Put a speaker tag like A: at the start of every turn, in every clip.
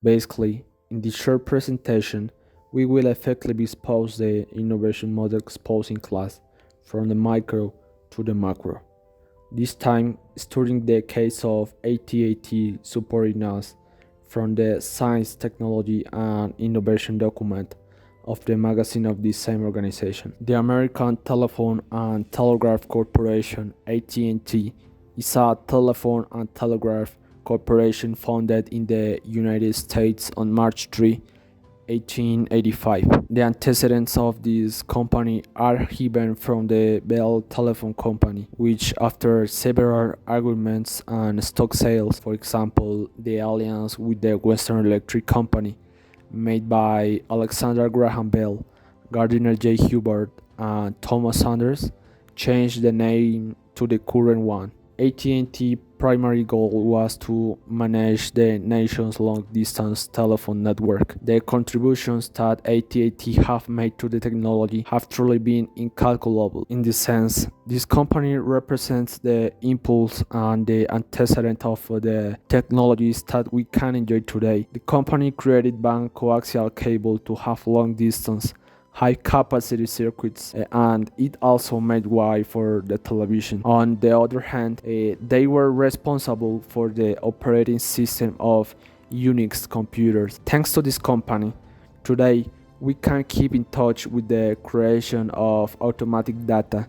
A: Basically, in this short presentation, we will effectively expose the innovation model exposing class from the micro to the macro. This time, studying the case of AT&T supporting us from the Science, Technology, and Innovation document of the magazine of this same organization. The American Telephone and Telegraph Corporation, AT&T, is a telephone and telegraph corporation founded in the United States on March 3, 1885. The antecedents of this company are given from the Bell Telephone Company, which after several arguments and stock sales, for example, the alliance with the Western Electric Company, made by Alexander Graham Bell, Gardiner J. Hubbard, and Thomas Sanders, changed the name to the current one. AT&T primary goal was to manage the nation's long-distance telephone network. The contributions that AT&T have made to the technology have truly been incalculable. In this sense, this company represents the impulse and the antecedent of the technologies that we can enjoy today. The company created band coaxial cable to have long-distance high-capacity circuits, and it also made way for the television. On the other hand, they were responsible for the operating system of Unix computers. Thanks to this company, today we can keep in touch with the creation of automatic data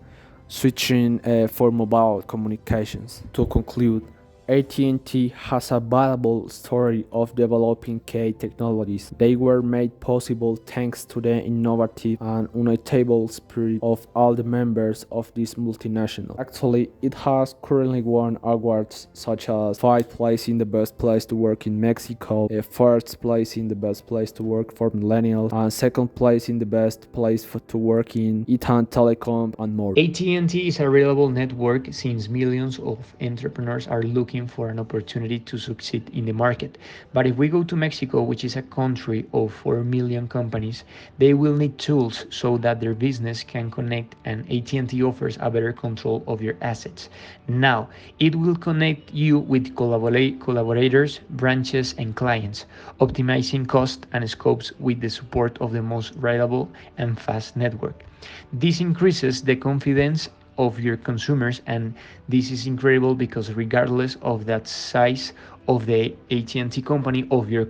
A: switching for mobile communications. To conclude, AT&T has a valuable story of developing key technologies. They were made possible thanks to the innovative and unitable spirit of all the members of this multinational. Actually, it has currently won awards such as 5th place in the best place to work in Mexico, 1st place in the best place to work for millennials, and 2nd place in the best place to work in Etan Telecom, and more.
B: AT&T is a reliable network since millions of entrepreneurs are looking for an opportunity to succeed in the market. But if we go to Mexico, which is a country of 4 million companies, they will need tools so that their business can connect, and AT&T offers a better control of your assets. Now, it will connect you with collaborators, branches, and clients, optimizing cost and scopes with the support of the most reliable and fast network. This increases the confidence of your consumers, and this is incredible because regardless of that size of the AT&T company of your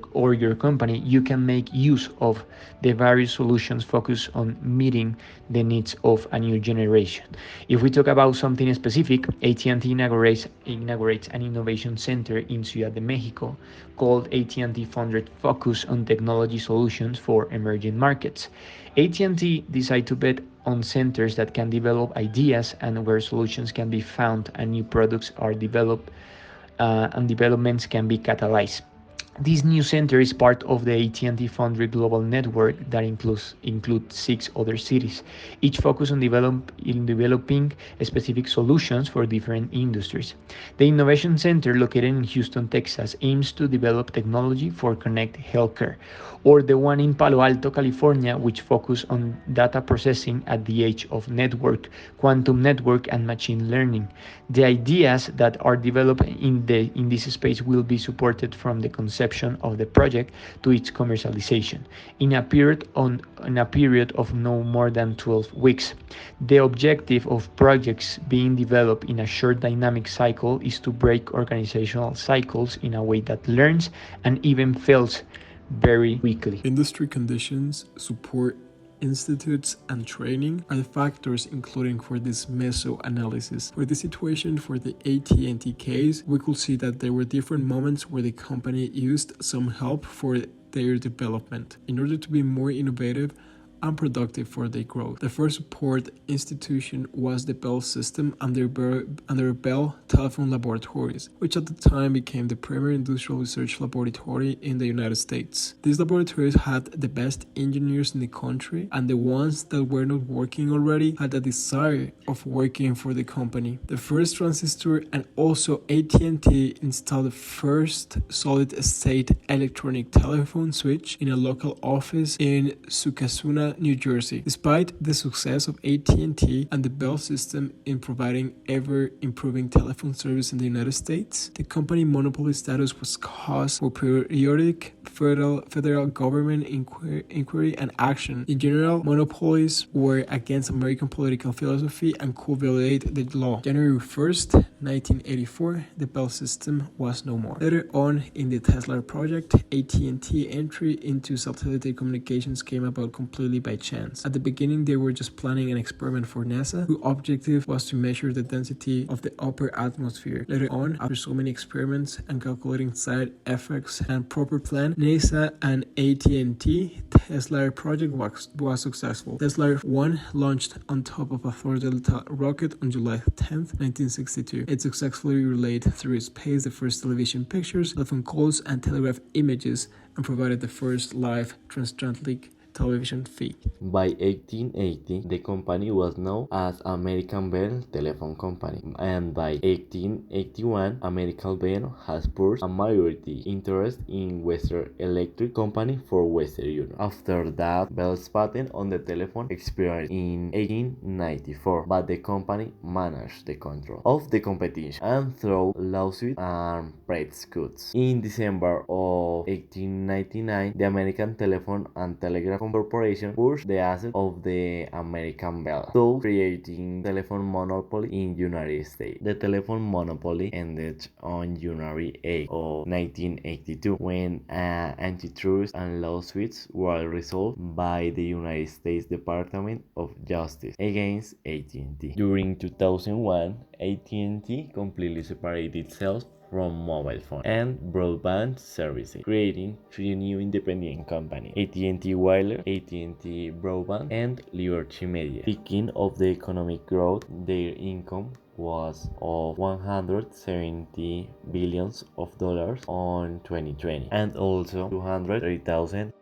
B: company, you can make use of the various solutions focused on meeting the needs of a new generation. If we talk about something specific, AT&T inaugurates an innovation center in Ciudad de Mexico called AT&T Funded Focus on Technology Solutions for Emerging Markets. AT&T decided to bet on centers that can develop ideas and where solutions can be found and new products are developed and developments can be catalyzed. This new center is part of the AT&T Foundry Global Network that includes 6 other cities, each focused on developing specific solutions for different industries. The Innovation Center, located in Houston, Texas, aims to develop technology for connect healthcare, or the one in Palo Alto, California, which focuses on data processing at the edge of network, quantum network, and machine learning. The ideas that are developed in this space will be supported from the conception of the project to its commercialization in a period of no more than 12 weeks. The objective of projects being developed in a short dynamic cycle is to break organizational cycles in a way that learns and even fails very quickly.
C: Industry conditions, support institutes, and training are the factors including for this meso-analysis. For the situation for the AT&T case, we could see that there were different moments where the company used some help for their development in order to be more innovative and productive for their growth. The first support institution was the Bell system under Bell Telephone Laboratories, which at the time became the premier industrial research laboratory in the United States. These laboratories had the best engineers in the country, and the ones that were not working already had a desire of working for the company. The first transistor and also AT&T installed the first solid-state electronic telephone switch in a local office in Sukasuna, New Jersey. Despite the success of AT&T and the Bell system in providing ever-improving telephone service in the United States, the company monopoly status was cause for periodic federal government inquiry and action. In general, monopolies were against American political philosophy and could violate the law. January 1st, 1984, the Bell system was no more. Later on in the Tesla project, AT&T entry into satellite communications came about completely by chance. At the beginning, they were just planning an experiment for NASA, whose objective was to measure the density of the upper atmosphere. Later on, after so many experiments and calculating side effects and proper plan, NASA and AT&T Tesla project was successful. Tesla 1 launched on top of a Thor Delta rocket on July 10th, 1962. It successfully relayed through space the first television pictures, telephone calls, and telegraph images, and provided the first live transatlantic television feed.
D: By 1880, the company was known as American Bell Telephone Company, and by 1881, American Bell has purchased a majority interest in Western Electric Company for Western Europe. After that, Bell's patent on the telephone expired in 1894, but the company managed the control of the competition and through lawsuits and price cuts. In December of 1899, the American Telephone and Telegraph Corporation purchased the assets of the American Bell, thus creating telephone monopoly in United States. The telephone monopoly ended on January 8 of 1982 when antitrust and lawsuits were resolved by the United States Department of Justice against AT&T. During 2001, AT&T completely separated itself from mobile phone and broadband services, creating three new independent companies: AT&T Wireless, AT&T Broadband, and Liberty Media. Speaking of the economic growth, their income was of $170 billion on 2020 and also 230,000